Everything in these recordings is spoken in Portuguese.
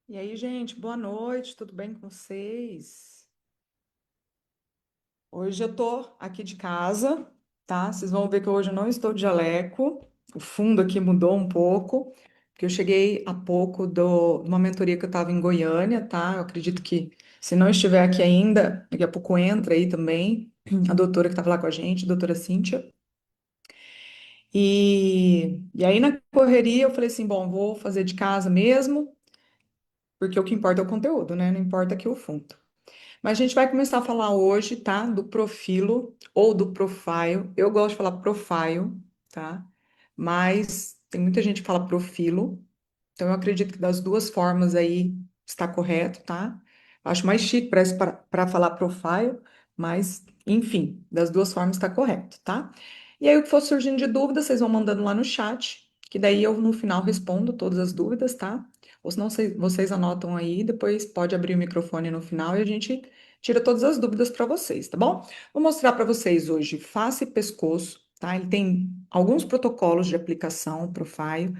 E aí, gente, boa noite, tudo bem com vocês? Hoje eu tô aqui de casa, tá? Vocês vão ver que hoje eu não estou de jaleco. O fundo aqui mudou um pouco, porque eu cheguei há pouco de uma mentoria que eu estava em Goiânia, tá? Eu acredito que se não estiver aqui ainda, daqui a pouco entra aí também a doutora que estava lá com a gente, a doutora Cíntia. E aí na correria eu falei assim, bom, vou fazer de casa mesmo, porque o que importa é o conteúdo, né? Não importa aqui o fundo. Mas a gente vai começar a falar hoje, tá? Do profilo ou do profile. Eu gosto de falar profile, tá? Mas tem muita gente que fala profilo. Então eu acredito que das duas formas aí está correto, tá? Acho mais chique para falar profile, mas enfim, das duas formas está correto, tá? E aí o que for surgindo de dúvida, vocês vão mandando lá no chat, que daí eu no final respondo todas as dúvidas, tá? Ou senão vocês anotam aí, depois pode abrir o microfone no final e a gente tira todas as dúvidas para vocês, tá bom? Vou mostrar para vocês hoje face e pescoço, tá? Ele tem alguns protocolos de aplicação, profile.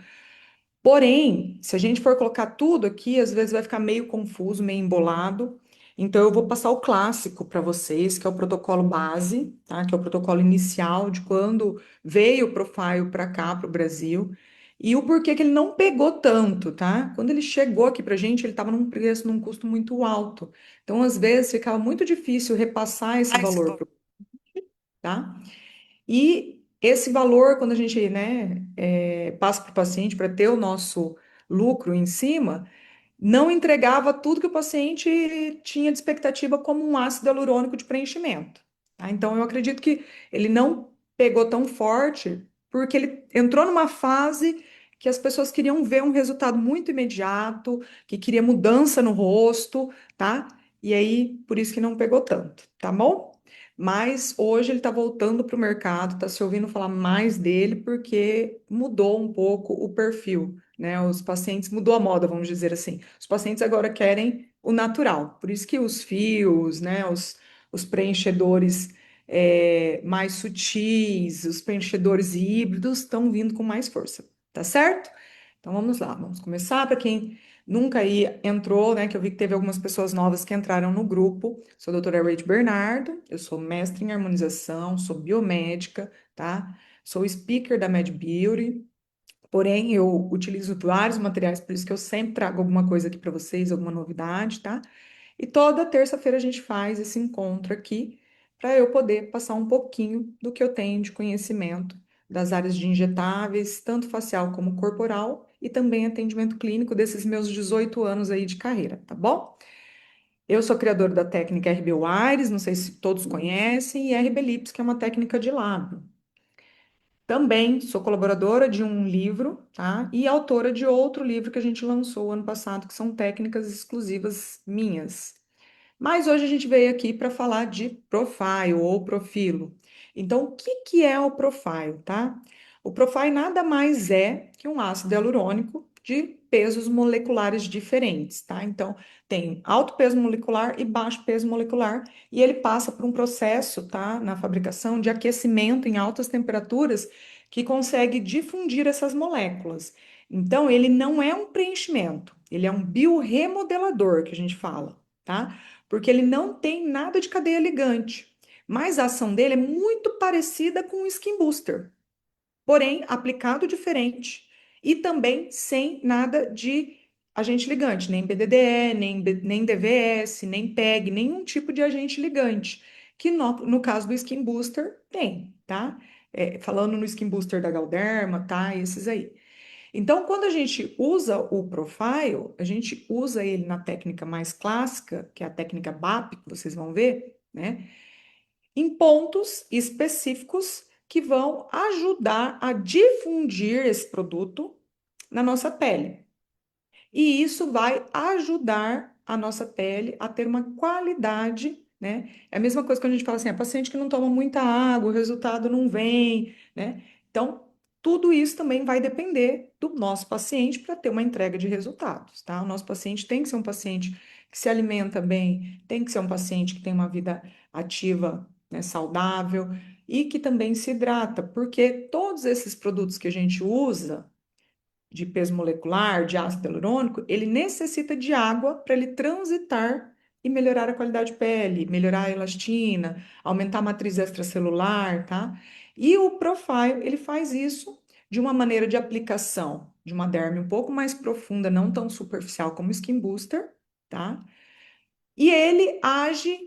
Porém, se a gente for colocar tudo aqui, às vezes vai ficar meio confuso, meio embolado. Então, eu vou passar o clássico para vocês, que é o protocolo base, tá? Que é o protocolo inicial de quando veio o Profile para cá, para o Brasil, e o porquê que ele não pegou tanto, tá? Quando ele chegou aqui para a gente, ele estava num preço, num custo muito alto. Então, às vezes, ficava muito difícil repassar esse valor, tá? E esse valor, quando a gente, né, passa para o paciente para ter o nosso lucro em cima, não entregava tudo que o paciente tinha de expectativa como um ácido hialurônico de preenchimento, tá? Então, eu acredito que ele não pegou tão forte porque ele entrou numa fase que as pessoas queriam ver um resultado muito imediato, que queria mudança no rosto, tá? E aí, por isso que não pegou tanto, tá bom? Mas hoje ele está voltando para o mercado, está se ouvindo falar mais dele porque mudou um pouco o perfil, né? Os pacientes mudou a moda, vamos dizer assim. Os pacientes agora querem o natural, por isso que os fios, né? Os preenchedores mais sutis, os preenchedores híbridos estão vindo com mais força, tá certo? Então vamos lá, vamos começar. Para quem nunca aí entrou, né? Que eu vi que teve algumas pessoas novas que entraram no grupo. Sou a doutora Rach Bernardo, eu sou mestre em harmonização, sou biomédica, tá? Sou speaker da Med Beauty. Porém, eu utilizo vários materiais, por isso que eu sempre trago alguma coisa aqui para vocês, alguma novidade, tá? E toda terça-feira a gente faz esse encontro aqui para eu poder passar um pouquinho do que eu tenho de conhecimento das áreas de injetáveis, tanto facial como corporal, e também atendimento clínico desses meus 18 anos aí de carreira, tá bom? Eu sou criadora da técnica RB Wires, não sei se todos conhecem, e RB Lips, que é uma técnica de lábio. Também sou colaboradora de um livro, tá? E autora de outro livro que a gente lançou ano passado, que são técnicas exclusivas minhas. Mas hoje a gente veio aqui para falar de profile ou profilo. Então, o que que é o profile, tá? O profile nada mais é que um ácido hialurônico de pesos moleculares diferentes, tá? Então, tem alto peso molecular e baixo peso molecular, e ele passa por um processo, tá, na fabricação de aquecimento em altas temperaturas que consegue difundir essas moléculas. Então, ele não é um preenchimento, ele é um biorremodelador, que a gente fala, tá? Porque ele não tem nada de cadeia ligante. Mas a ação dele é muito parecida com o Skin Booster, porém aplicado diferente e também sem nada de agente ligante, nem BDDE, nem DVS, nem PEG, nenhum tipo de agente ligante, que no caso do Skin Booster tem, tá? Falando no Skin Booster da Galderma, tá? Esses aí. Então, quando a gente usa o profile, a gente usa ele na técnica mais clássica, que é a técnica BAP, que vocês vão ver, né? Em pontos específicos que vão ajudar a difundir esse produto na nossa pele. E isso vai ajudar a nossa pele a ter uma qualidade, né? É a mesma coisa que a gente fala assim, a paciente que não toma muita água, o resultado não vem, né? Então, tudo isso também vai depender do nosso paciente para ter uma entrega de resultados, tá? O nosso paciente tem que ser um paciente que se alimenta bem, tem que ser um paciente que tem uma vida ativa, né, saudável e que também se hidrata, porque todos esses produtos que a gente usa de peso molecular, de ácido hialurônico, ele necessita de água para ele transitar e melhorar a qualidade de pele, melhorar a elastina, aumentar a matriz extracelular, tá? E o Profile, ele faz isso de uma maneira de aplicação de uma derme um pouco mais profunda, não tão superficial como o Skin Booster, tá? E ele age,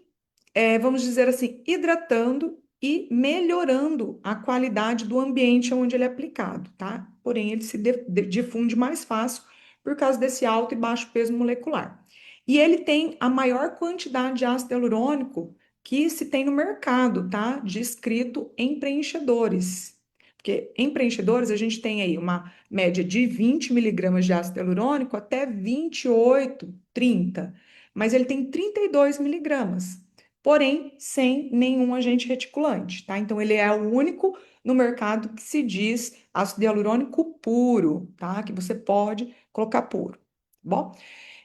vamos dizer assim, hidratando e melhorando a qualidade do ambiente onde ele é aplicado, tá? Porém, ele se difunde mais fácil por causa desse alto e baixo peso molecular. E ele tem a maior quantidade de ácido hialurônico que se tem no mercado, tá? Descrito em preenchedores. Porque em preenchedores a gente tem aí uma média de 20 miligramas de ácido hialurônico até 28, 30, mas ele tem 32 miligramas, porém sem nenhum agente reticulante, tá? Então ele é o único no mercado que se diz ácido hialurônico puro, tá? Que você pode colocar puro, tá bom?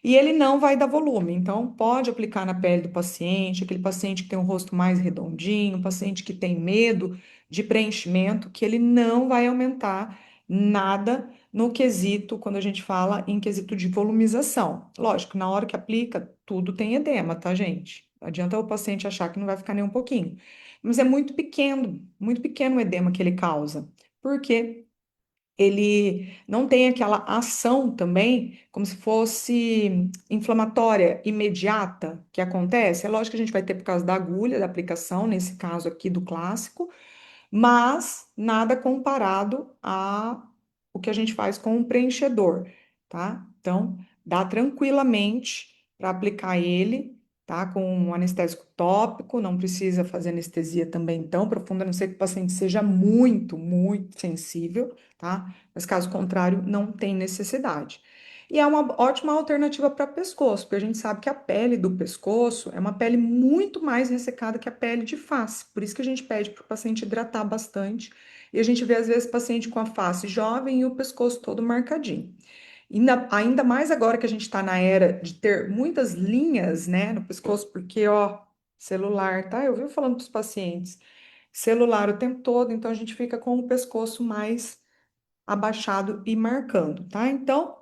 E ele não vai dar volume, então pode aplicar na pele do paciente, aquele paciente que tem um rosto mais redondinho, paciente que tem medo de preenchimento, que ele não vai aumentar nada no quesito, quando a gente fala em quesito de volumização. Lógico, na hora que aplica, tudo tem edema, tá, gente? Não adianta o paciente achar que não vai ficar nem um pouquinho. Mas é muito pequeno o edema que ele causa. Por quê? Ele não tem aquela ação também, como se fosse inflamatória imediata que acontece. É lógico que a gente vai ter por causa da agulha, da aplicação, nesse caso aqui do clássico, mas nada comparado a o que a gente faz com um preenchedor, tá? Então, dá tranquilamente para aplicar ele, tá? Com um anestésico tópico, não precisa fazer anestesia também tão profunda, a não ser que o paciente seja muito sensível, tá? Mas caso contrário, não tem necessidade. E é uma ótima alternativa para pescoço, porque a gente sabe que a pele do pescoço é uma pele muito mais ressecada que a pele de face. Por isso que a gente pede para o paciente hidratar bastante. E a gente vê, às vezes, paciente com a face jovem e o pescoço todo marcadinho. Ainda mais agora que a gente está na era de ter muitas linhas, né, no pescoço, porque, ó, celular, tá? Eu vivo falando para os pacientes, celular o tempo todo, então a gente fica com o pescoço mais abaixado e marcando, tá? Então,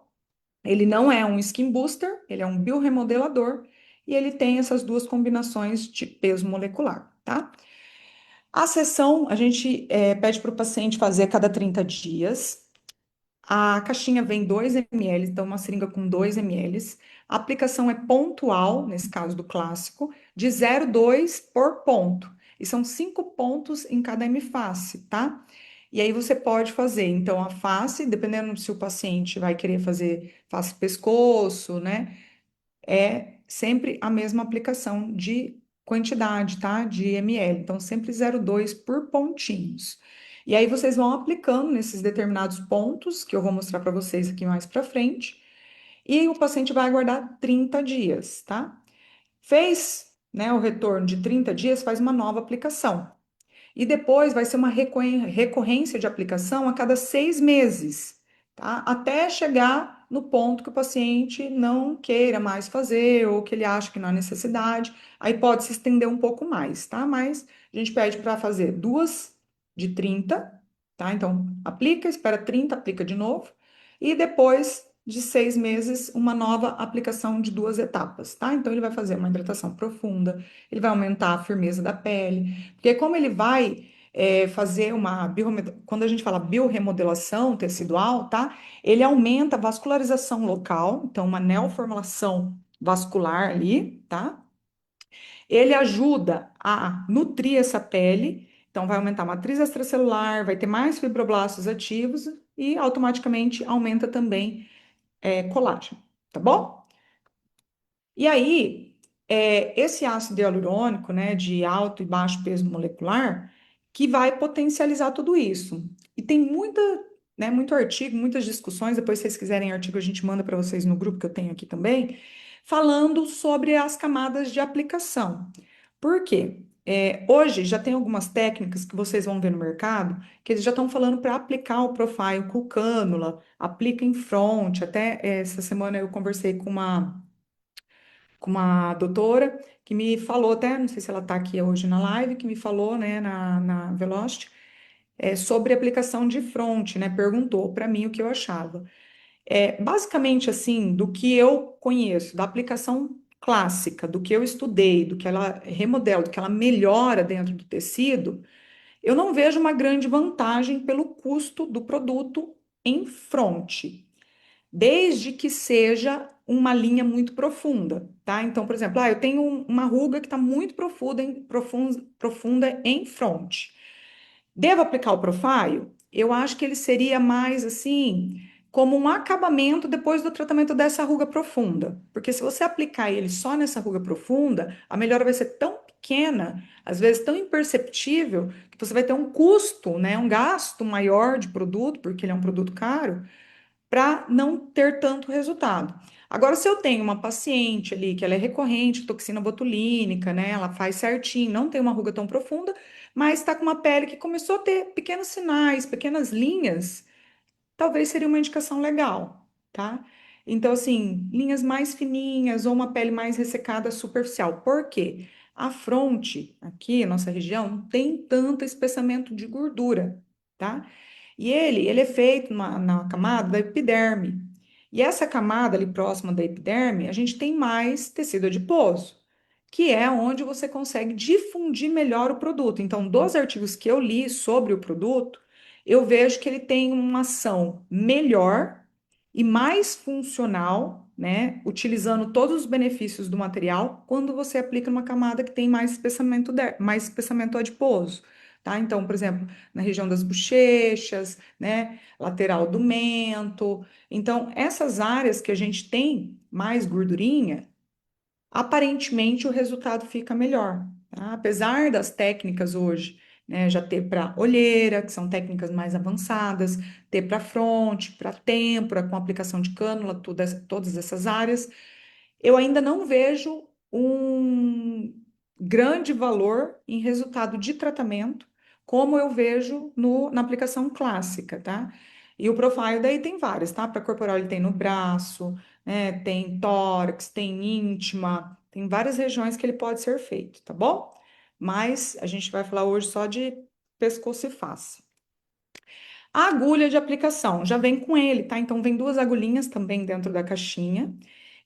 ele não é um skin booster, ele é um bioremodelador e ele tem essas duas combinações de peso molecular, tá? A sessão a gente pede para o paciente fazer a cada 30 dias. A caixinha vem 2 ml, então uma seringa com 2 ml. A aplicação é pontual, nesse caso do clássico, de 0,2 por ponto. E são 5 pontos em cada M-face, tá? E aí você pode fazer, então, a face, dependendo se o paciente vai querer fazer face pescoço, né? É sempre a mesma aplicação de quantidade, tá? De ml. Então, sempre 0,2 por pontinhos. E aí vocês vão aplicando nesses determinados pontos, que eu vou mostrar para vocês aqui mais para frente, e o paciente vai aguardar 30 dias, tá? Fez, né, o retorno de 30 dias, faz uma nova aplicação. E depois vai ser uma recorrência de aplicação a cada 6 meses, tá? Até chegar no ponto que o paciente não queira mais fazer ou que ele acha que não há necessidade. Aí pode se estender um pouco mais, tá? Mas a gente pede para fazer duas de 30, tá? Então, aplica, espera 30, aplica de novo. E depois de 6 meses, uma nova aplicação de duas etapas, tá? Então, ele vai fazer uma hidratação profunda, ele vai aumentar a firmeza da pele, porque como ele vai fazer quando a gente fala biorremodelação tecidual, tá? Ele aumenta a vascularização local, então uma neoformulação vascular ali, tá? Ele ajuda a nutrir essa pele, então vai aumentar a matriz extracelular, vai ter mais fibroblastos ativos e automaticamente aumenta também colágeno, tá bom? E aí, esse ácido hialurônico, né, de alto e baixo peso molecular, que vai potencializar tudo isso. E tem muito artigo, muitas discussões, depois se vocês quiserem artigo, a gente manda para vocês no grupo que eu tenho aqui também, falando sobre as camadas de aplicação. Por quê? Hoje já tem algumas técnicas que vocês vão ver no mercado, que eles já estão falando para aplicar o profile com cânula, aplica em front. Até essa semana eu conversei com uma doutora que me falou, até, não sei se ela está aqui hoje na live, que me falou, né, na Velocity, sobre aplicação de front, né, perguntou para mim o que eu achava. Basicamente, assim, do que eu conheço, da aplicação clássica, do que eu estudei, do que ela remodela, do que ela melhora dentro do tecido, eu não vejo uma grande vantagem pelo custo do produto em fronte, desde que seja uma linha muito profunda, tá? Então, por exemplo, eu tenho uma ruga que está muito profunda em fronte. Devo aplicar o profile? Eu acho que ele seria mais assim, como um acabamento depois do tratamento dessa ruga profunda. Porque se você aplicar ele só nessa ruga profunda, a melhora vai ser tão pequena, às vezes tão imperceptível, que você vai ter um custo, né, um gasto maior de produto, porque ele é um produto caro, para não ter tanto resultado. Agora, se eu tenho uma paciente ali que ela é recorrente, toxina botulínica, né? Ela faz certinho, não tem uma ruga tão profunda, mas está com uma pele que começou a ter pequenos sinais, pequenas linhas, talvez seria uma indicação legal, tá? Então, assim, linhas mais fininhas ou uma pele mais ressecada superficial. Por quê? A fronte, aqui, nossa região, não tem tanto espessamento de gordura, tá? E ele é feito na camada da epiderme. E essa camada ali próxima da epiderme, a gente tem mais tecido adiposo, que é onde você consegue difundir melhor o produto. Então, dos artigos que eu li sobre o produto, eu vejo que ele tem uma ação melhor e mais funcional, né? Utilizando todos os benefícios do material, quando você aplica numa camada que tem mais espessamento adiposo, tá? Então, por exemplo, na região das bochechas, né? Lateral do mento. Então, essas áreas que a gente tem mais gordurinha, aparentemente o resultado fica melhor, tá? Apesar das técnicas hoje, né, já ter para olheira, que são técnicas mais avançadas, ter para fronte, para têmpora, com aplicação de cânula, todas essas áreas, eu ainda não vejo um grande valor em resultado de tratamento, como eu vejo na aplicação clássica, tá? E o profile daí tem várias, tá? Para corporal ele tem no braço, né? Tem tórax, tem íntima, tem várias regiões que ele pode ser feito, tá bom? Mas a gente vai falar hoje só de pescoço e face. A agulha de aplicação já vem com ele, tá? Então vem duas agulhinhas também dentro da caixinha.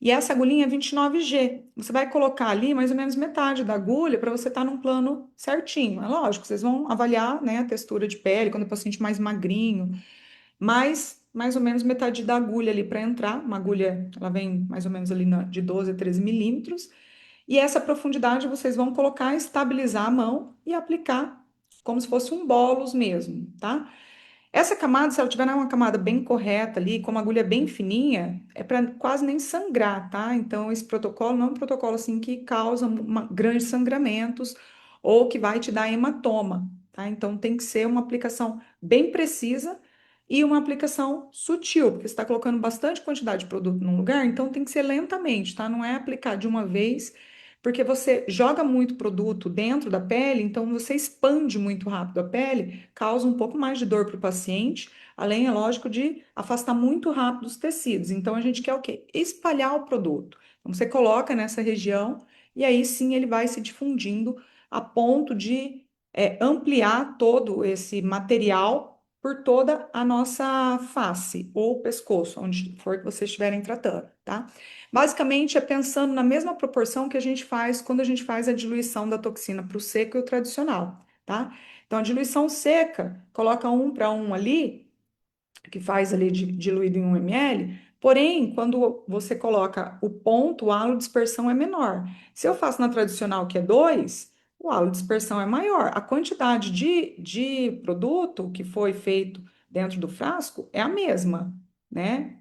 E essa agulhinha é 29G. Você vai colocar ali mais ou menos metade da agulha para você estar num plano certinho. É lógico, vocês vão avaliar, né, a textura de pele, quando o paciente mais magrinho, mas mais ou menos metade da agulha ali para entrar. Uma agulha, ela vem mais ou menos ali de 12 a 13 milímetros. E essa profundidade vocês vão colocar, estabilizar a mão e aplicar como se fosse um bolos mesmo, tá? Essa camada, se ela tiver uma camada bem correta ali, com uma agulha bem fininha, é para quase nem sangrar, tá? Então, esse protocolo não é um protocolo assim que causa grandes sangramentos ou que vai te dar hematoma, tá? Então, tem que ser uma aplicação bem precisa e uma aplicação sutil, porque você está colocando bastante quantidade de produto num lugar, então tem que ser lentamente, tá? Não é aplicar de uma vez, porque você joga muito produto dentro da pele, então você expande muito rápido a pele, causa um pouco mais de dor para o paciente, além, é lógico, de afastar muito rápido os tecidos. Então a gente quer o quê? Espalhar o produto. Então você coloca nessa região e aí sim ele vai se difundindo a ponto de ampliar todo esse material por toda a nossa face ou pescoço, onde for que vocês estiverem tratando, tá? Basicamente, é pensando na mesma proporção que a gente faz quando a gente faz a diluição da toxina para o seco e o tradicional, tá? Então, a diluição seca, coloca 1 para 1 ali, que faz ali diluído em 1 ml, porém, quando você coloca o ponto, o halo de dispersão é menor. Se eu faço na tradicional, que é 2, o halo de dispersão é maior. A quantidade de produto que foi feito dentro do frasco é a mesma, né?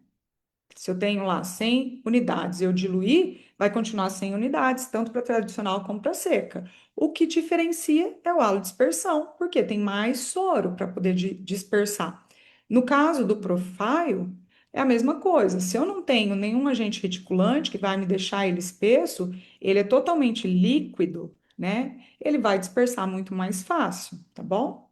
Se eu tenho lá 100 unidades e eu diluir, vai continuar 100 unidades, tanto para tradicional como para seca. O que diferencia é o halo de dispersão, porque tem mais soro para poder dispersar. No caso do profile, é a mesma coisa. Se eu não tenho nenhum agente reticulante que vai me deixar ele espesso, ele é totalmente líquido, né? Ele vai dispersar muito mais fácil, tá bom?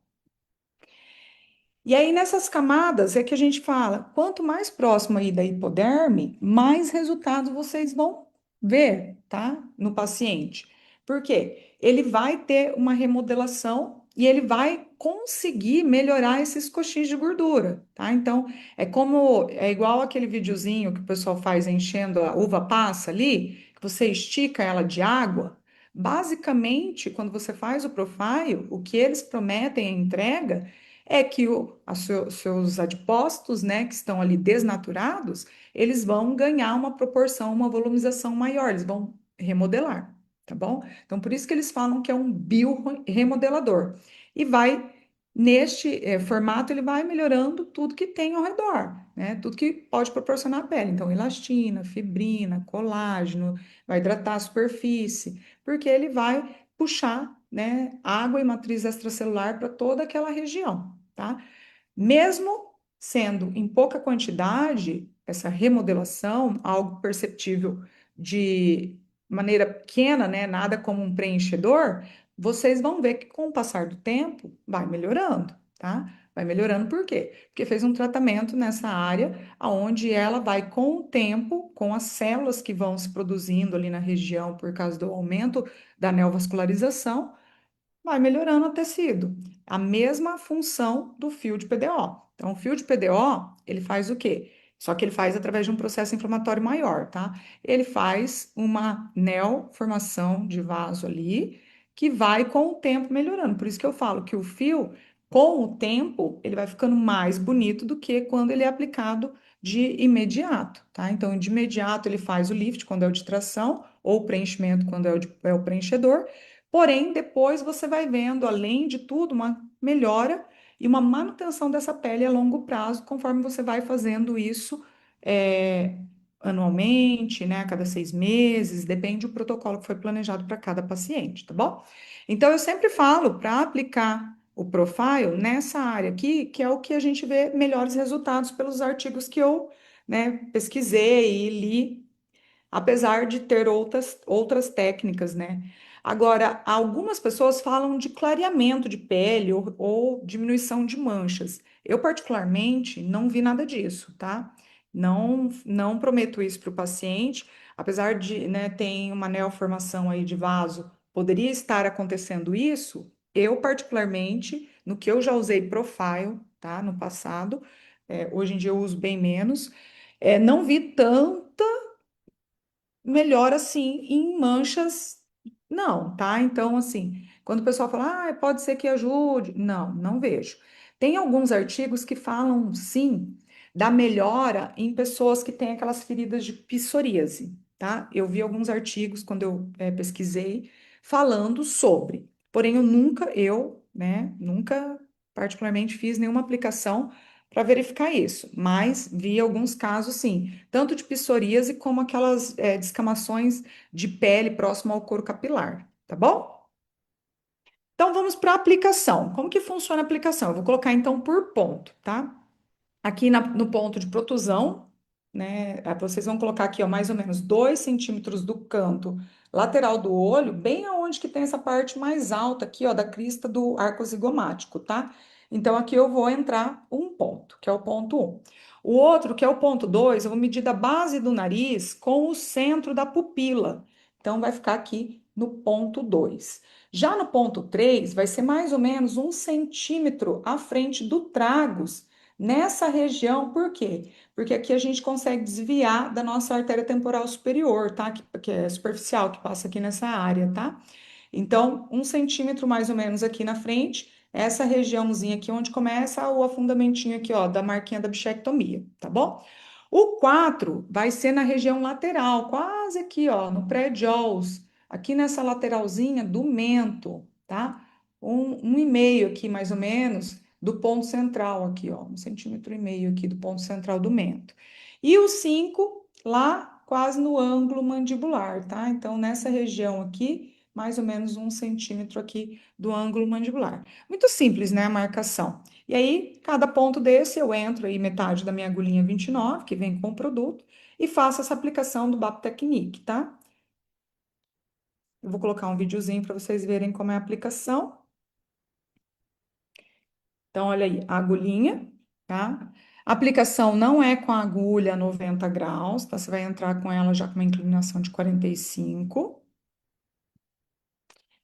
E aí, nessas camadas, é que a gente fala, quanto mais próximo aí da hipoderme, mais resultados vocês vão ver, tá? No paciente. Por quê? Ele vai ter uma remodelação e ele vai conseguir melhorar esses coxins de gordura, tá? Então, é igual aquele videozinho que o pessoal faz enchendo a uva passa ali, que você estica ela de água. Basicamente, quando você faz o profile, o que eles prometem a entrega é que seus adipócitos, né, que estão ali desnaturados, eles vão ganhar uma proporção, uma volumização maior, eles vão remodelar, tá bom? Então, por isso que eles falam que é um bioremodelador. E vai, neste formato, ele vai melhorando tudo que tem ao redor, né? Tudo que pode proporcionar a pele. Então, elastina, fibrina, colágeno, vai hidratar a superfície, porque ele vai puxar, né, água e matriz extracelular para toda aquela região, tá? Mesmo sendo em pouca quantidade, essa remodelação, algo perceptível de maneira pequena, né, nada como um preenchedor, vocês vão ver que com o passar do tempo vai melhorando, tá? Vai melhorando por quê? Porque fez um tratamento nessa área, aonde ela vai com o tempo, com as células que vão se produzindo ali na região por causa do aumento da neovascularização, vai melhorando o tecido. A mesma função do fio de PDO. Então, o fio de PDO, ele faz o quê? Só que ele faz através de um processo inflamatório maior, tá? Ele faz uma neoformação de vaso ali, que vai com o tempo melhorando. Por isso que eu falo que o fio, com o tempo, ele vai ficando mais bonito do que quando ele é aplicado de imediato, tá? Então, de imediato, ele faz o lift quando é o de tração, ou o preenchimento quando é o preenchedor. Porém, depois você vai vendo, além de tudo, uma melhora e uma manutenção dessa pele a longo prazo, conforme você vai fazendo isso é, anualmente, né, a cada 6 meses, depende do protocolo que foi planejado para cada paciente, tá bom? Então, eu sempre falo para aplicar o profile nessa área aqui, que é o que a gente vê melhores resultados pelos artigos que eu, né, pesquisei e li, apesar de ter outras técnicas, né? Agora, algumas pessoas falam de clareamento de pele ou diminuição de manchas. Eu, particularmente, não vi nada disso, tá? Não prometo isso para o paciente, apesar de, né, ter uma neoformação aí de vaso, poderia estar acontecendo isso. Eu, particularmente, no que eu já usei profile, tá? No passado, hoje em dia eu uso bem menos, não vi tanta melhor assim em manchas, não, tá? Então, assim, quando o pessoal fala, pode ser que ajude, não vejo. Tem alguns artigos que falam, sim, da melhora em pessoas que têm aquelas feridas de psoríase, tá? Eu vi alguns artigos quando eu pesquisei falando sobre, porém nunca particularmente fiz nenhuma aplicação para verificar isso, mas vi alguns casos, sim, tanto de psoríase como aquelas descamações de pele próximo ao couro capilar, tá bom? Então vamos para a aplicação. Como que funciona a aplicação? Eu vou colocar então por ponto, tá? Aqui no ponto de protusão, né? Vocês vão colocar aqui, ó, mais ou menos 2 centímetros do canto lateral do olho, bem aonde que tem essa parte mais alta aqui, ó, da crista do arco zigomático, tá? Então, aqui eu vou entrar um ponto, que é o ponto 1. O outro, que é o ponto 2, eu vou medir da base do nariz com o centro da pupila. Então, vai ficar aqui no ponto 2. Já no ponto 3, vai ser mais ou menos 1 centímetro à frente do tragus, nessa região. Por quê? Porque aqui a gente consegue desviar da nossa artéria temporal superior, tá? Que é superficial, que passa aqui nessa área, tá? Então, 1 centímetro mais ou menos aqui na frente, essa regiãozinha aqui onde começa o afundamentinho aqui, ó, da marquinha da bichectomia, tá bom? O 4 vai ser na região lateral, quase aqui, ó, no pré-jaws, aqui nessa lateralzinha do mento, tá? 1,5 aqui, mais ou menos, do ponto central aqui, ó, 1,5 centímetros aqui do ponto central do mento. E o 5 lá, quase no ângulo mandibular, tá? Então, nessa região aqui, mais ou menos 1 centímetro aqui do ângulo mandibular. Muito simples, né, a marcação. E aí, cada ponto desse, eu entro aí metade da minha agulhinha 29, que vem com o produto, e faço essa aplicação do BAP Technique, tá? Eu vou colocar um videozinho para vocês verem como é a aplicação. Então, olha aí, a agulhinha, tá? A aplicação não é com a agulha 90 graus, tá? Você vai entrar com ela já com uma inclinação de 45.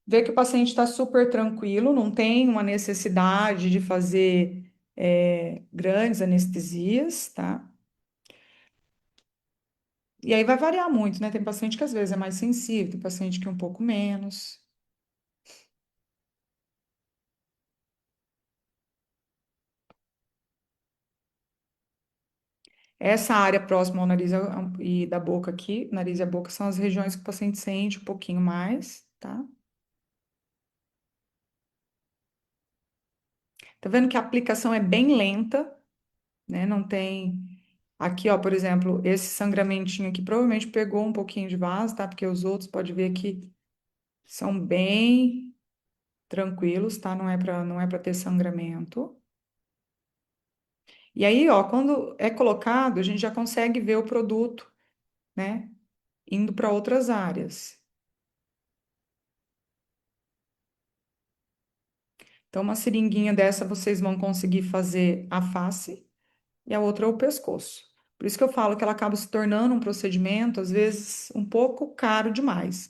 Vê que o paciente está super tranquilo, não tem uma necessidade de fazer grandes anestesias, tá? E aí vai variar muito, né? Tem paciente que às vezes é mais sensível, tem paciente que é um pouco menos. Essa área próxima ao nariz e da boca aqui, nariz e a boca, são as regiões que o paciente sente um pouquinho mais, tá? Tá vendo que a aplicação é bem lenta, né? Não tem. Aqui, ó, por exemplo, esse sangramentinho aqui provavelmente pegou um pouquinho de vaso, tá? Porque os outros, pode ver que são bem tranquilos, tá? Não é para ter sangramento. E aí, ó, quando é colocado, a gente já consegue ver o produto, né? Indo para outras áreas. Então, uma seringuinha dessa vocês vão conseguir fazer a face e a outra é o pescoço. Por isso que eu falo que ela acaba se tornando um procedimento, às vezes, um pouco caro demais.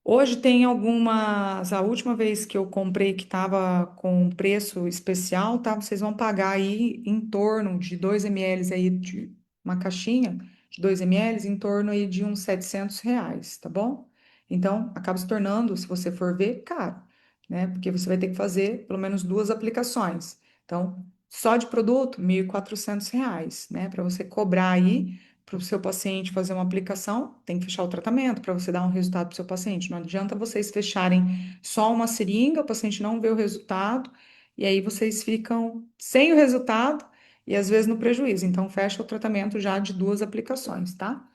Hoje tem algumas. A última vez que eu comprei que estava com um preço especial, tá? Vocês vão pagar aí em torno de 2 ml aí de uma caixinha de 2 ml, em torno aí de uns R$ 700, tá bom? Então, acaba se tornando, se você for ver, caro, né? Porque você vai ter que fazer pelo menos duas aplicações. Então, só de produto, R$ 1.400, né? Para você cobrar aí para o seu paciente fazer uma aplicação, tem que fechar o tratamento para você dar um resultado para o seu paciente. Não adianta vocês fecharem só uma seringa, o paciente não vê o resultado, e aí vocês ficam sem o resultado e às vezes no prejuízo. Então, fecha o tratamento já de duas aplicações, tá?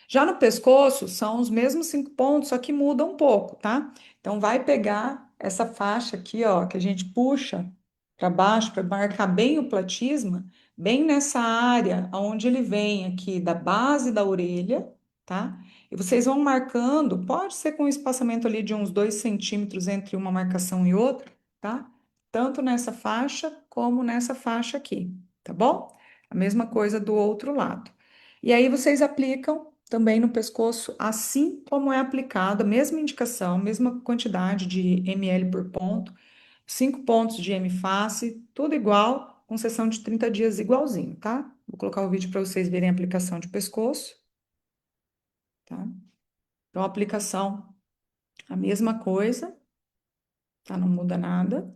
Já no pescoço, são os mesmos 5 pontos, só que muda um pouco, tá? Então, vai pegar essa faixa aqui, ó, que a gente puxa para baixo para marcar bem o platisma, bem nessa área onde ele vem aqui da base da orelha, tá? E vocês vão marcando, pode ser com um espaçamento ali de uns 2 centímetros entre uma marcação e outra, tá? Tanto nessa faixa como nessa faixa aqui, tá bom? A mesma coisa do outro lado. E aí vocês aplicam também no pescoço, assim como é aplicado, a mesma indicação, mesma quantidade de ml por ponto, 5 pontos de M-face, tudo igual, com sessão de 30 dias igualzinho, tá? Vou colocar o vídeo para vocês verem a aplicação de pescoço, tá? Então, a aplicação, a mesma coisa, tá? Não muda nada.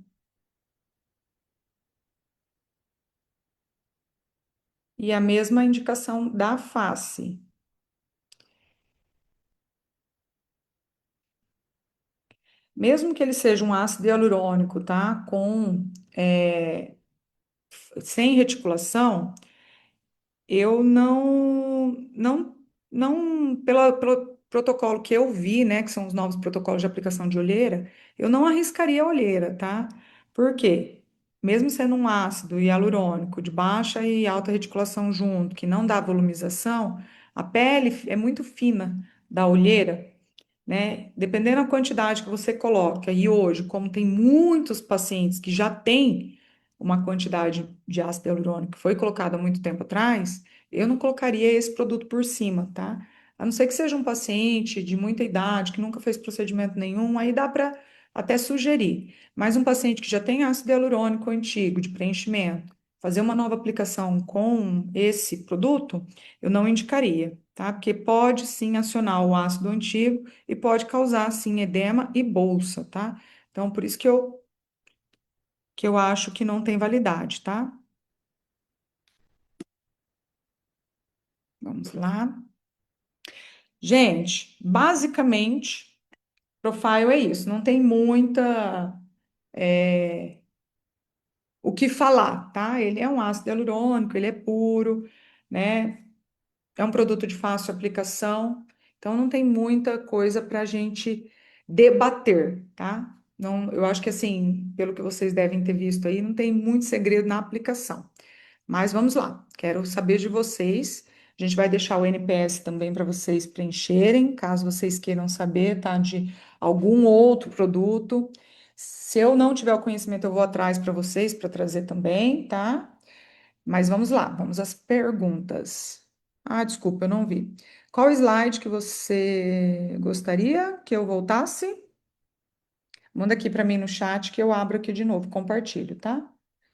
E a mesma indicação da face. Mesmo que ele seja um ácido hialurônico, tá? Sem reticulação, eu pelo protocolo que eu vi, né, que são os novos protocolos de aplicação de olheira, eu não arriscaria a olheira, tá? Por quê? Mesmo sendo um ácido hialurônico de baixa e alta reticulação junto, que não dá volumização, a pele é muito fina da olheira, né? Dependendo da quantidade que você coloca, e hoje, como tem muitos pacientes que já têm uma quantidade de ácido hialurônico que foi colocada há muito tempo atrás, eu não colocaria esse produto por cima, tá? A não ser que seja um paciente de muita idade, que nunca fez procedimento nenhum, aí dá para até sugerir. Mas um paciente que já tem ácido hialurônico antigo de preenchimento, fazer uma nova aplicação com esse produto, eu não indicaria, tá? Porque pode sim acionar o ácido antigo e pode causar, sim, edema e bolsa, tá? Então, por isso que eu acho que não tem validade, tá? Vamos lá. Gente, basicamente, profile é isso. Não tem muita o que falar, tá? Ele é um ácido hialurônico, ele é puro, né? É um produto de fácil aplicação, então não tem muita coisa para a gente debater, tá? Não, eu acho que assim, pelo que vocês devem ter visto aí, não tem muito segredo na aplicação. Mas vamos lá, quero saber de vocês. A gente vai deixar o NPS também para vocês preencherem, caso vocês queiram saber, tá? De algum outro produto. Se eu não tiver o conhecimento, eu vou atrás para vocês para trazer também, tá? Mas vamos lá, vamos às perguntas. Ah, desculpa, eu não vi. Qual slide que você gostaria que eu voltasse? Manda aqui para mim no chat que eu abro aqui de novo, compartilho, tá?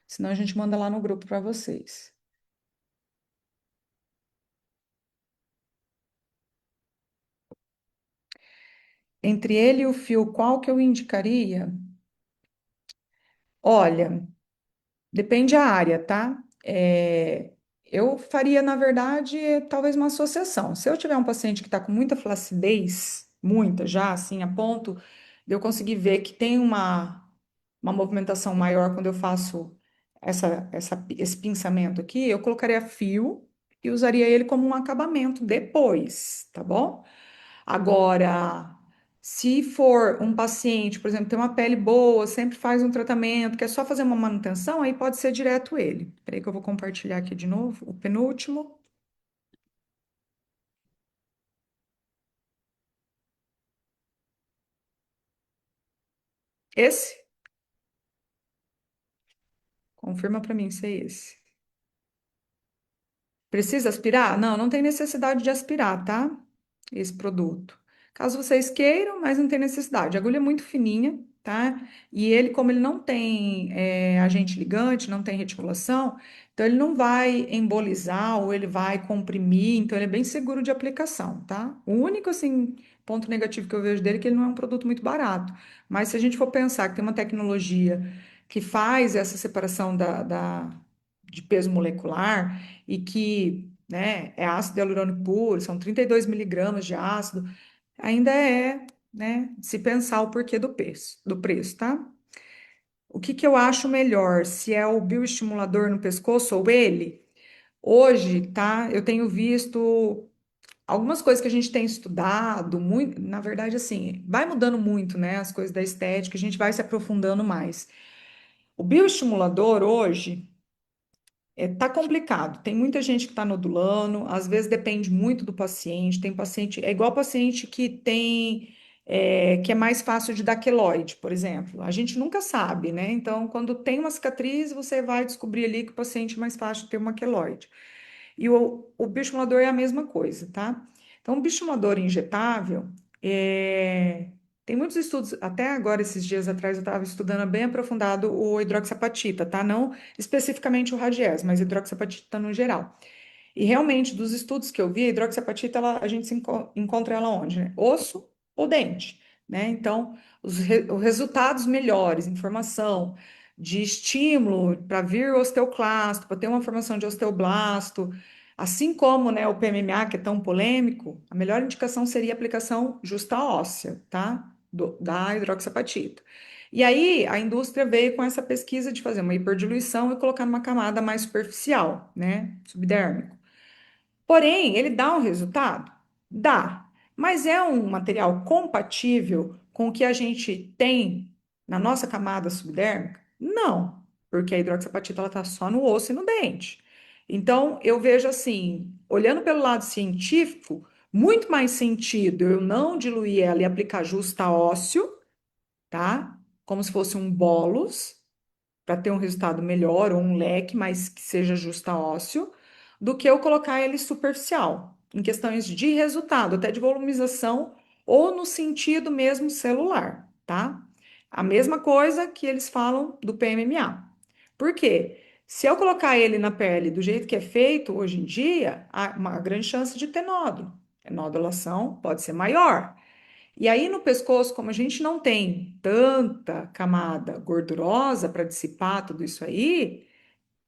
Senão a gente manda lá no grupo para vocês. Entre ele e o fio, qual que eu indicaria? Olha, depende da área, tá? Eu faria, na verdade, talvez uma associação. Se eu tiver um paciente que está com muita flacidez, muita já, assim, a ponto de eu conseguir ver que tem uma movimentação maior quando eu faço esse pinçamento aqui, eu colocaria fio e usaria ele como um acabamento depois, tá bom? Agora, se for um paciente, por exemplo, tem uma pele boa, sempre faz um tratamento, quer só fazer uma manutenção, aí pode ser direto ele. Peraí que eu vou compartilhar aqui de novo, o penúltimo. Esse? Confirma para mim se é esse. Precisa aspirar? Não, não tem necessidade de aspirar, tá? Esse produto. Caso vocês queiram, mas não tem necessidade. A agulha é muito fininha, tá? E ele, como ele não tem agente ligante, não tem reticulação, então ele não vai embolizar ou ele vai comprimir, então ele é bem seguro de aplicação, tá? O único, assim, ponto negativo que eu vejo dele é que ele não é um produto muito barato. Mas se a gente for pensar que tem uma tecnologia que faz essa separação de peso molecular e que, né, é ácido hialurônico puro, são 32 miligramas de ácido, ainda né, se pensar o porquê do preço, tá? O que que eu acho melhor, se é o bioestimulador no pescoço ou ele? Hoje, tá? Eu tenho visto algumas coisas que a gente tem estudado, muito, na verdade, assim, vai mudando muito, né, as coisas da estética, a gente vai se aprofundando mais. O bioestimulador hoje tá complicado. Tem muita gente que está nodulando, às vezes depende muito do paciente. Tem paciente, é igual paciente que tem, que é mais fácil de dar queloide, por exemplo. A gente nunca sabe, né? Então, quando tem uma cicatriz, você vai descobrir ali que o paciente é mais fácil de ter uma queloide. E o bioestimulador é a mesma coisa, tá? Então, o bioestimulador injetável, tem muitos estudos, até agora, esses dias atrás, eu estava estudando bem aprofundado o hidroxapatita, tá? Não especificamente o Radies, mas hidroxapatita no geral. E realmente, dos estudos que eu vi, a hidroxapatita, a gente encontra ela onde, né? Osso ou dente, né? Então, os resultados melhores, informação de estímulo para vir osteoclasto, para ter uma formação de osteoblasto, assim como, né, o PMMA, que é tão polêmico, a melhor indicação seria a aplicação justa óssea, tá? Da hidroxapatita. E aí, a indústria veio com essa pesquisa de fazer uma hiperdiluição e colocar numa camada mais superficial, né? Subdérmico. Porém, ele dá um resultado? Dá. Mas é um material compatível com o que a gente tem na nossa camada subdérmica? Não, porque a hidroxapatita ela está só no osso e no dente. Então, eu vejo assim, olhando pelo lado científico, muito mais sentido eu não diluir ela e aplicar justa ósseo, tá? Como se fosse um bolus, para ter um resultado melhor ou um leque, mas que seja justa ósseo, do que eu colocar ele superficial, em questões de resultado, até de volumização ou no sentido mesmo celular, tá? A mesma coisa que eles falam do PMMA. Por quê? Se eu colocar ele na pele do jeito que é feito hoje em dia, há uma grande chance de ter nódulo. A nodulação pode ser maior. E aí no pescoço, como a gente não tem tanta camada gordurosa para dissipar tudo isso aí,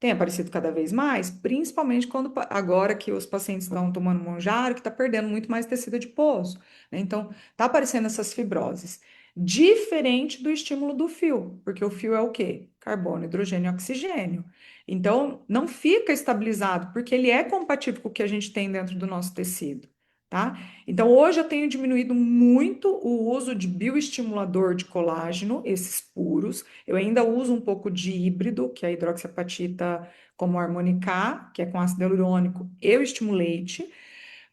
tem aparecido cada vez mais, principalmente quando agora que os pacientes estão tomando Monjaro, que está perdendo muito mais tecido adiposo, né? Então, tá aparecendo essas fibroses. Diferente do estímulo do fio, porque o fio é o quê? Carbono, hidrogênio e oxigênio. Então, não fica estabilizado, porque ele é compatível com o que a gente tem dentro do nosso tecido, tá? Então, hoje eu tenho diminuído muito o uso de bioestimulador de colágeno, esses puros. Eu ainda uso um pouco de híbrido, que é a hidroxiapatita como harmonicá, que é com ácido hialurônico e o estimulante,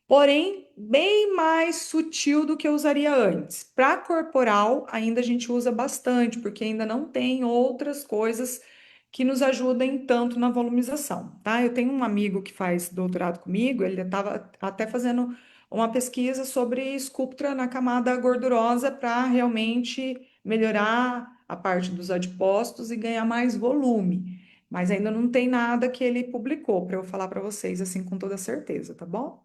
porém bem mais sutil do que eu usaria antes. Para corporal, ainda a gente usa bastante, porque ainda não tem outras coisas que nos ajudem tanto na volumização, tá? Eu tenho um amigo que faz doutorado comigo, ele estava até fazendo uma pesquisa sobre Sculptra na camada gordurosa para realmente melhorar a parte dos adipócitos e ganhar mais volume. Mas ainda não tem nada que ele publicou para eu falar para vocês assim com toda certeza, tá bom?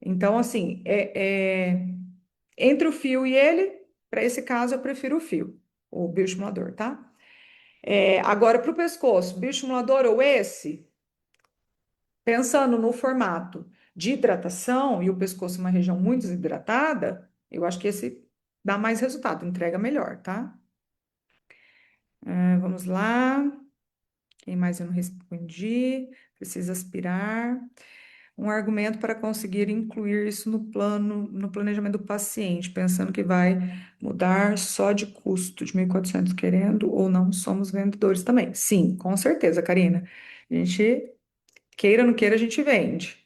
Então, assim, entre o fio e ele, para esse caso, eu prefiro o fio, o bioestimulador, tá? Agora, para o pescoço, bioestimulador ou esse, pensando no formato de hidratação e o pescoço é uma região muito desidratada, eu acho que esse dá mais resultado, entrega melhor, tá? Vamos lá. Quem mais eu não respondi? Precisa aspirar. Um argumento para conseguir incluir isso no plano, no planejamento do paciente, pensando que vai mudar só de custo de 1.400, querendo ou não, somos vendedores também. Sim, com certeza, Karina. A gente, queira ou não queira, a gente vende,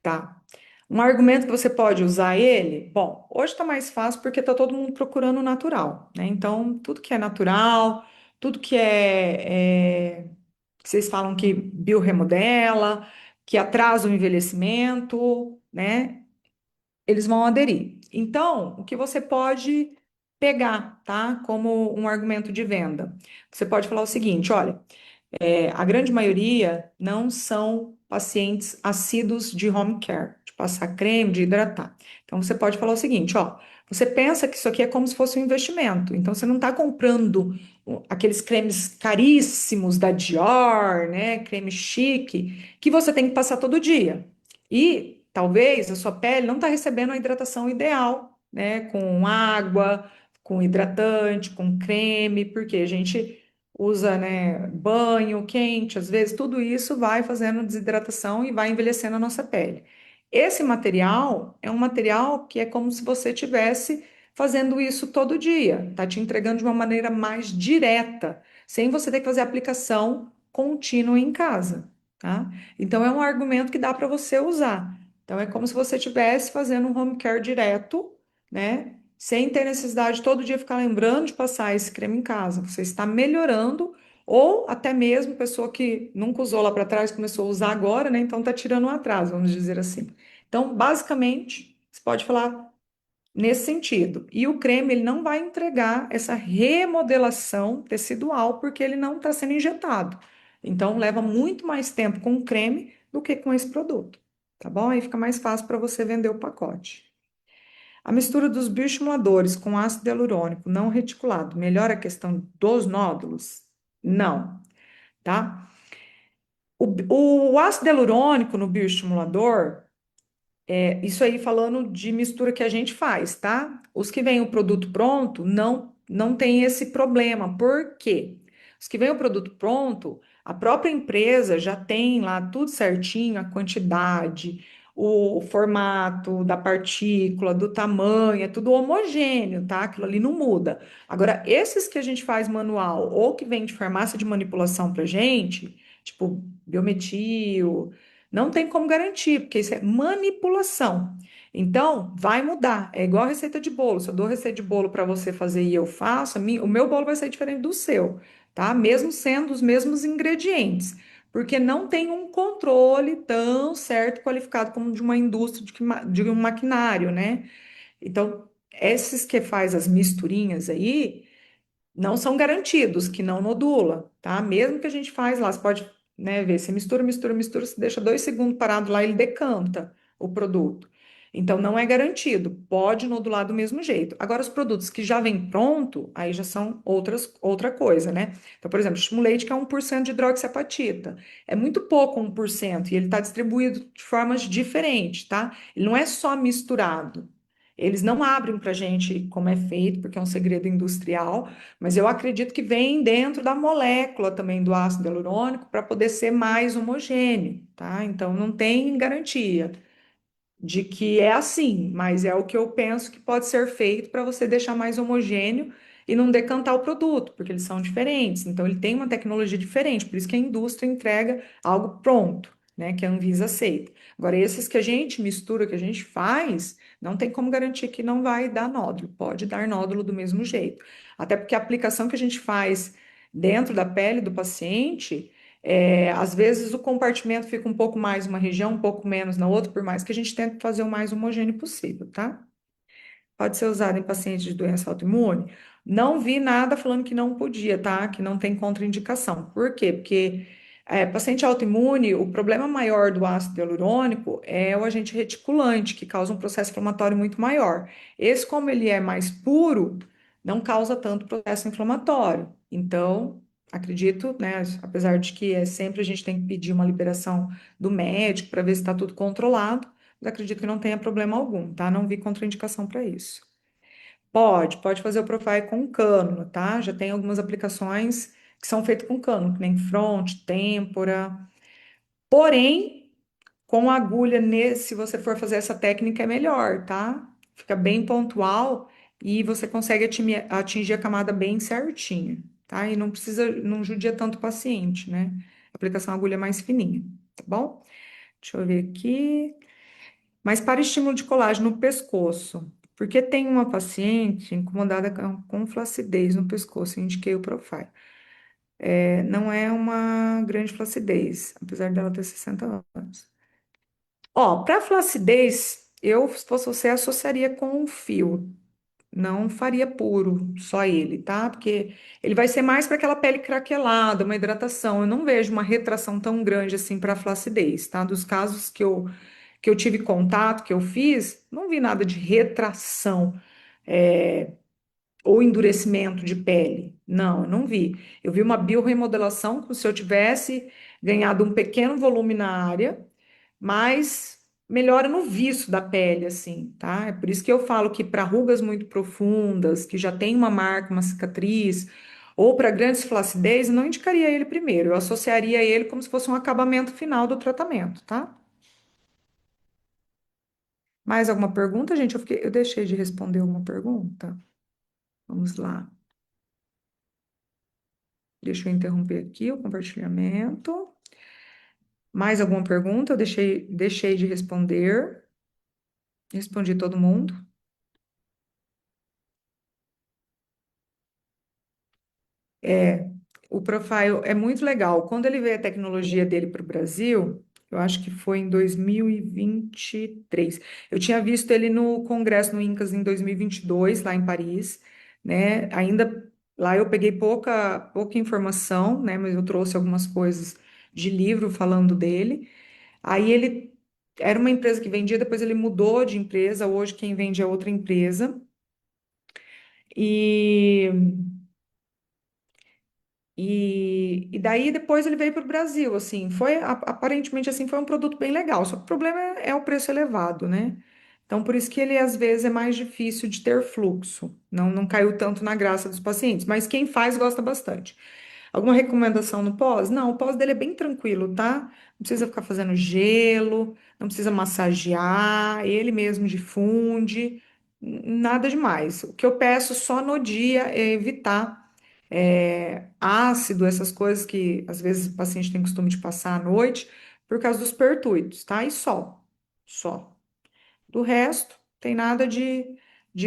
tá? Um argumento que você pode usar ele, bom, hoje está mais fácil porque está todo mundo procurando o natural, né? Então, tudo que é natural, tudo que vocês falam que biorremodela, que atrasa o envelhecimento, né? Eles vão aderir. Então, o que você pode pegar, tá? Como um argumento de venda. Você pode falar o seguinte: olha, a grande maioria não são pacientes assíduos de home care, de passar creme, de hidratar. Então, você pode falar o seguinte, ó, você pensa que isso aqui é como se fosse um investimento, então você não está comprando aqueles cremes caríssimos da Dior, né, creme chique, que você tem que passar todo dia. E talvez a sua pele não está recebendo a hidratação ideal, né, com água, com hidratante, com creme, porque a gente usa, né, banho quente, às vezes, tudo isso vai fazendo desidratação e vai envelhecendo a nossa pele. Esse material é um material que é como se você tivesse fazendo isso todo dia, tá te entregando de uma maneira mais direta, sem você ter que fazer aplicação contínua em casa, tá? Então é um argumento que dá para você usar. Então é como se você estivesse fazendo um home care direto, né? Sem ter necessidade de todo dia ficar lembrando de passar esse creme em casa. Você está melhorando, ou até mesmo pessoa que nunca usou lá para trás, começou a usar agora, né? Então está tirando um atraso, vamos dizer assim. Então, basicamente, você pode falar nesse sentido. E o creme, ele não vai entregar essa remodelação tecidual, porque ele não está sendo injetado. Então, leva muito mais tempo com o creme do que com esse produto, tá bom? Aí fica mais fácil para você vender o pacote. A mistura dos bioestimuladores com ácido hialurônico não reticulado melhora a questão dos nódulos? Não, tá? O ácido hialurônico no bioestimulador, isso aí falando de mistura que a gente faz, tá? Os que vêm o produto pronto não tem esse problema. Por quê? Os que vêm o produto pronto, a própria empresa já tem lá tudo certinho, a quantidade, o formato da partícula, do tamanho, é tudo homogêneo, tá? Aquilo ali não muda. Agora, esses que a gente faz manual ou que vem de farmácia de manipulação pra gente, tipo Biometil, não tem como garantir, porque isso é manipulação. Então, vai mudar. É igual a receita de bolo. Se eu dou receita de bolo para você fazer e eu faço, o meu bolo vai ser diferente do seu, tá? Mesmo sendo os mesmos ingredientes. Porque não tem um controle tão certo, qualificado como de uma indústria, de um maquinário, né? Então, esses que faz as misturinhas aí, não são garantidos, que não nodula, tá? Mesmo que a gente faz lá, você pode, né, ver, você mistura, mistura, mistura, você deixa 2 segundos parado lá, ele decanta o produto. Então, não é garantido, pode nodular do mesmo jeito. Agora, os produtos que já vêm pronto, aí já são outra coisa, né? Então, por exemplo, estimulante que é 1% de hidroxiapatita. É muito pouco 1%, e ele está distribuído de formas diferentes, tá? Ele não é só misturado. Eles não abrem para gente como é feito, porque é um segredo industrial, mas eu acredito que vem dentro da molécula também do ácido hialurônico para poder ser mais homogêneo, tá? Então não tem garantia de que é assim, mas é o que eu penso que pode ser feito para você deixar mais homogêneo e não decantar o produto, porque eles são diferentes. Então ele tem uma tecnologia diferente, por isso que a indústria entrega algo pronto, né, que a Anvisa aceita. Agora esses que a gente mistura, que a gente faz, não tem como garantir que não vai dar nódulo. Pode dar nódulo do mesmo jeito. Até porque a aplicação que a gente faz dentro da pele do paciente, às vezes o compartimento fica um pouco mais uma região, um pouco menos na outra, por mais que a gente tente fazer o mais homogêneo possível, tá? pode ser usado em pacientes de doença autoimune? Não vi nada falando que não podia, tá? Que não tem contraindicação. Por quê? Porque paciente autoimune, o problema maior do ácido hialurônico é o agente reticulante, que causa um processo inflamatório muito maior. Esse, como ele é mais puro, não causa tanto processo inflamatório. Então, acredito, né? Apesar de que sempre a gente tem que pedir uma liberação do médico para ver se está tudo controlado, mas acredito que não tenha problema algum, tá? Não vi contraindicação para isso. Pode fazer o profile com cânula, tá? Já tem algumas aplicações que são feitas com cânula, que nem front, têmpora. Porém, com agulha, se você for fazer essa técnica, é melhor, tá? Fica bem pontual e você consegue atingir a camada bem certinha, tá? E não precisa, não judia tanto o paciente, né? Aplicação agulha mais fininha, tá bom? Deixa eu ver aqui. Mas para estímulo de colágeno no pescoço, porque tem uma paciente incomodada com flacidez no pescoço, eu indiquei o Profile. Não é uma grande flacidez, apesar dela ter 60 anos. Ó, para flacidez, eu, se fosse você, associaria com um fio. Não faria puro, só ele, tá? Porque ele vai ser mais para aquela pele craquelada, uma hidratação. Eu não vejo uma retração tão grande assim para flacidez, tá? Dos casos que eu tive contato, que eu fiz, não vi nada de retração, ou endurecimento de pele. Não, eu não vi. Eu vi uma biorremodelação, como se eu tivesse ganhado um pequeno volume na área, mas melhora no viço da pele, assim, tá? É por isso que eu falo que para rugas muito profundas, que já tem uma marca, uma cicatriz, ou para grandes flacidez, eu não indicaria ele primeiro. Eu associaria ele como se fosse um acabamento final do tratamento, tá? Mais alguma pergunta, gente? Eu deixei de responder uma pergunta. Vamos lá. Deixa eu interromper aqui o compartilhamento. Mais alguma pergunta? Eu deixei de responder. Respondi todo mundo. É, o Profile é muito legal. Quando ele veio a tecnologia dele para o Brasil, eu acho que foi em 2023. Eu tinha visto ele no congresso no Incas em 2022, lá em Paris, né? Ainda lá eu peguei pouca informação, né? Mas eu trouxe algumas coisas de livro falando dele. Aí ele era uma empresa que vendia, depois ele mudou de empresa. Hoje quem vende é outra empresa. E e daí depois ele veio para o Brasil, assim, aparentemente assim foi um produto bem legal, só que o problema é o preço elevado, né? Então por isso que ele às vezes é mais difícil de ter fluxo, não caiu tanto na graça dos pacientes, mas quem faz gosta bastante. Alguma recomendação no pós? Não, o pós dele é bem tranquilo, tá? Não precisa ficar fazendo gelo, não precisa massagear, ele mesmo difunde, nada demais. O que eu peço só no dia é evitar ácido, essas coisas que às vezes o paciente tem costume de passar à noite, por causa dos pertuitos, tá? E só. Do resto, tem nada de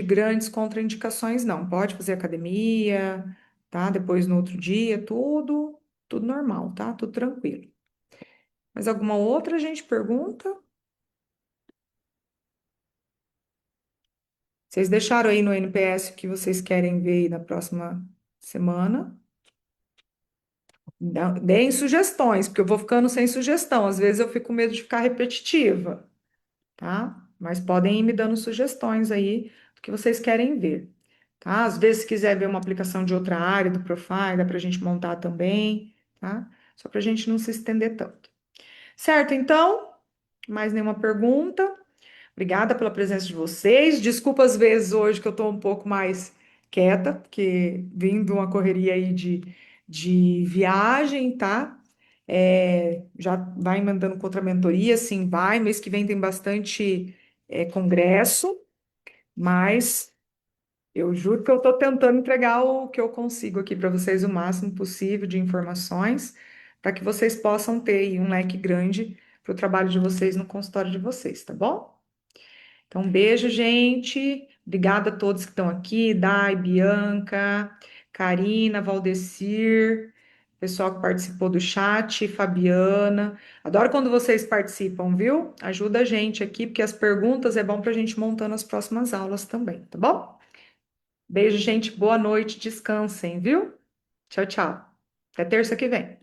grandes contraindicações, não. Pode fazer academia, tá? Depois no outro dia, tudo normal, tá? Tudo tranquilo. Mas alguma outra gente pergunta? Vocês deixaram aí no NPS o que vocês querem ver aí na próxima semana? Deem sugestões, porque eu vou ficando sem sugestão. Às vezes eu fico com medo de ficar repetitiva, tá? Mas podem ir me dando sugestões aí do que vocês querem ver, tá? Às vezes, se quiser ver uma aplicação de outra área do Profile, dá para a gente montar também, tá? Só para a gente não se estender tanto. Certo, então? Mais nenhuma pergunta? Obrigada pela presença de vocês. Desculpa às vezes hoje que eu estou um pouco mais quieta, porque vim de uma correria aí de viagem, tá? Já vai mandando contra a mentoria, sim, vai. Mês que vem tem bastante congresso, mas eu juro que eu estou tentando entregar o que eu consigo aqui para vocês o máximo possível de informações, para que vocês possam ter aí um leque grande para o trabalho de vocês no consultório de vocês, tá bom? Então, um beijo, gente. Obrigada a todos que estão aqui, Dai, Bianca, Karina, Valdecir. pessoal que participou do chat, Fabiana. Adoro quando vocês participam, viu? Ajuda a gente aqui, porque as perguntas é bom para a gente montar nas próximas aulas também, tá bom? Beijo, gente. Boa noite. Descansem, viu? Tchau, tchau. Até terça que vem.